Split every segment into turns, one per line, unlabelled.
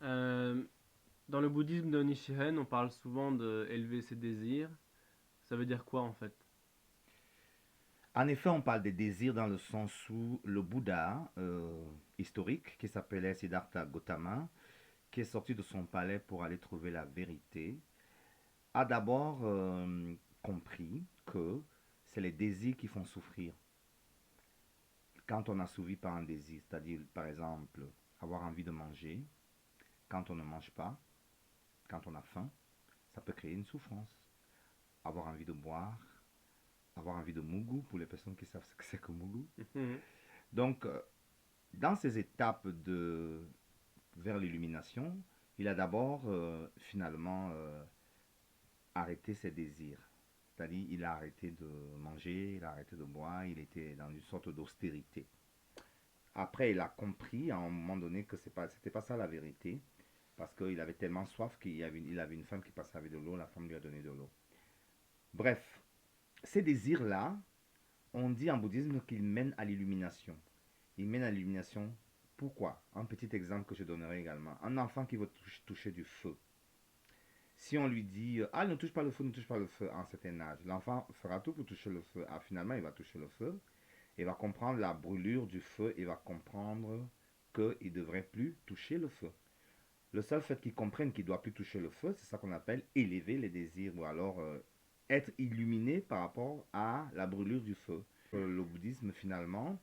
Euh, Dans le bouddhisme de Nichiren, on parle souvent d'élever ses désirs. Ça veut dire quoi en fait?
En effet, on parle des désirs dans le sens où le Bouddha historique, qui s'appelait Siddhartha Gautama, qui est sorti de son palais pour aller trouver la vérité, a d'abord compris que c'est les désirs qui font souffrir. Quand on est assouvi par un désir, c'est-à-dire par exemple avoir envie de manger, quand on ne mange pas, quand on a faim, ça peut créer une souffrance. Avoir envie de boire, avoir envie de mougou pour les personnes qui savent ce que c'est que mougou.
Mhm.
Donc, dans ces étapes de vers l'illumination, il a d'abord finalement arrêté ses désirs. C'est-à-dire, il a arrêté de manger, il a arrêté de boire, il était dans une sorte d'austérité. Après, il a compris à un moment donné que c'était pas ça la vérité, parce qu'il avait tellement soif il avait une femme qui passait avec de l'eau, la femme lui a donné de l'eau. Bref, ces désirs-là, on dit en bouddhisme qu'ils mènent à l'illumination. Ils mènent à l'illumination. Pourquoi? Un petit exemple que je donnerai également. Un enfant qui veut toucher du feu. Si on lui dit ah, ne touche pas le feu, ne touche pas le feu à un certain âge, l'enfant fera tout pour toucher le feu. Ah, finalement, il va toucher le feu. Il va comprendre la brûlure du feu. Il va comprendre qu'il ne devrait plus toucher le feu. Le seul fait qu'il comprenne qu'il ne doit plus toucher le feu, c'est ça qu'on appelle élever les désirs ou alors être illuminé par rapport à la brûlure du feu. Le bouddhisme, finalement,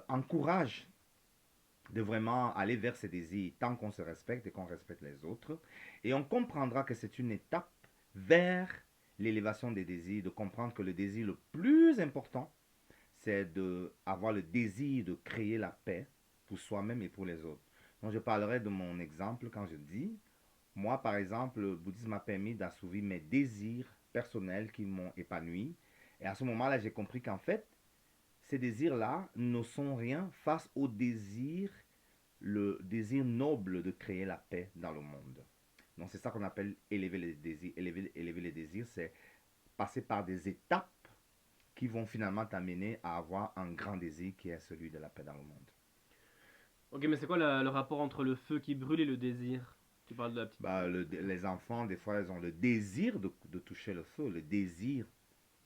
encourage de vraiment aller vers ses désirs tant qu'on se respecte et qu'on respecte les autres. Et on comprendra que c'est une étape vers l'élévation des désirs, de comprendre que le désir le plus important, c'est d'avoir le désir de créer la paix pour soi-même et pour les autres. Donc je parlerai de mon exemple quand je dis, moi par exemple, le bouddhisme m'a permis d'assouvir mes désirs personnels qui m'ont épanoui. Et à ce moment-là, j'ai compris qu'en fait, ces désirs-là ne sont rien face au désir, le désir noble de créer la paix dans le monde. Donc c'est ça qu'on appelle élever les désirs. Élever les désirs, c'est passer par des étapes qui vont finalement t'amener à avoir un grand désir qui est celui de la paix dans le monde.
Ok, mais c'est quoi le rapport entre le feu qui brûle et le désir? Tu parles de la petite.
Bah, les enfants, des fois, ils ont le désir de toucher le feu, le désir.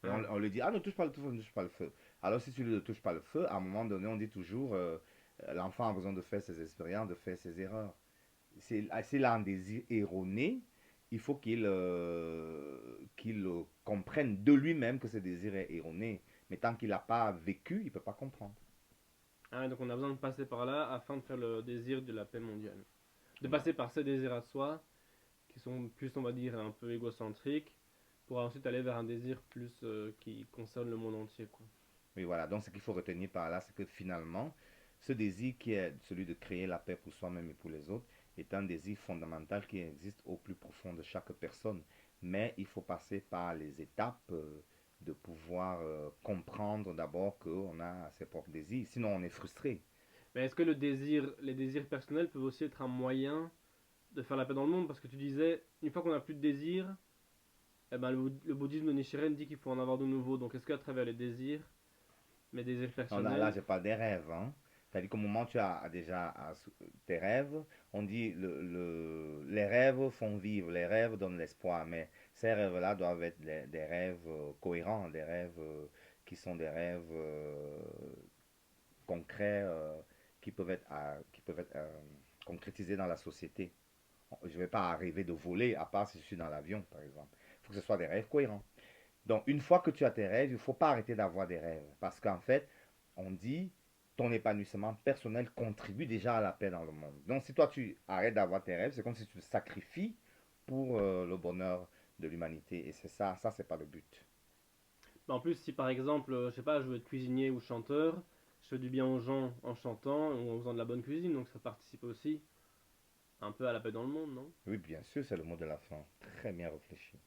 Et
Ah.
on lui dit, ah, ne touche pas le feu, ne touche pas le feu. Alors si tu ne touches pas le feu, à un moment donné, on dit toujours, l'enfant a besoin de faire ses expériences, de faire ses erreurs. S'il a un désir erroné, il faut qu'il comprenne de lui-même que ce désir est erroné. Mais tant qu'il n'a pas vécu, il ne peut pas comprendre.
Ah, donc on a besoin de passer par là afin de faire le désir de la paix mondiale. De
Voilà.
passer par ces désirs à soi, qui sont plus, on va dire, un peu égocentriques, pour ensuite aller vers un désir plus qui concerne le monde entier, quoi.
Oui, voilà. Donc, ce qu'il faut retenir par là, c'est que finalement, ce désir qui est celui de créer la paix pour soi-même et pour les autres est un désir fondamental qui existe au plus profond de chaque personne. Mais il faut passer par les étapes de pouvoir comprendre d'abord qu'on a ses propres désirs. Sinon, on est frustré.
Mais est-ce que le désir, les désirs personnels peuvent aussi être un moyen de faire la paix dans le monde? Parce que tu disais, une fois qu'on n'a plus de désir, eh ben, le bouddhisme de Nichiren dit qu'il faut en avoir de nouveaux. Donc est-ce qu'à travers les désirs, mes désirs
Non, là,
personnels.
je parle des rêves. Hein. C'est-à-dire qu'au moment où tu as déjà tes rêves, on dit les rêves font vivre, les rêves donnent l'espoir, mais ces rêves-là doivent être des rêves cohérents, des rêves qui sont des rêves concrets, qui peuvent être concrétisés dans la société. Je ne vais pas arriver de voler, à part si je suis dans l'avion, par exemple. Il faut que ce soit des rêves cohérents. Donc, une fois que tu as tes rêves, il ne faut pas arrêter d'avoir des rêves. Parce qu'en fait, on dit, ton épanouissement personnel contribue déjà à la paix dans le monde. Donc, si toi, tu arrêtes d'avoir tes rêves, c'est comme si tu te sacrifies pour le bonheur de l'humanité. Et c'est ça, c'est pas le but.
Bah, en plus, si par exemple, je sais pas, je veux être cuisinier ou chanteur, je fais du bien aux gens en chantant ou en faisant de la bonne cuisine, donc ça participe aussi un peu à la paix dans le monde, non?
Oui, bien sûr, c'est le mot de la fin. Très bien réfléchi.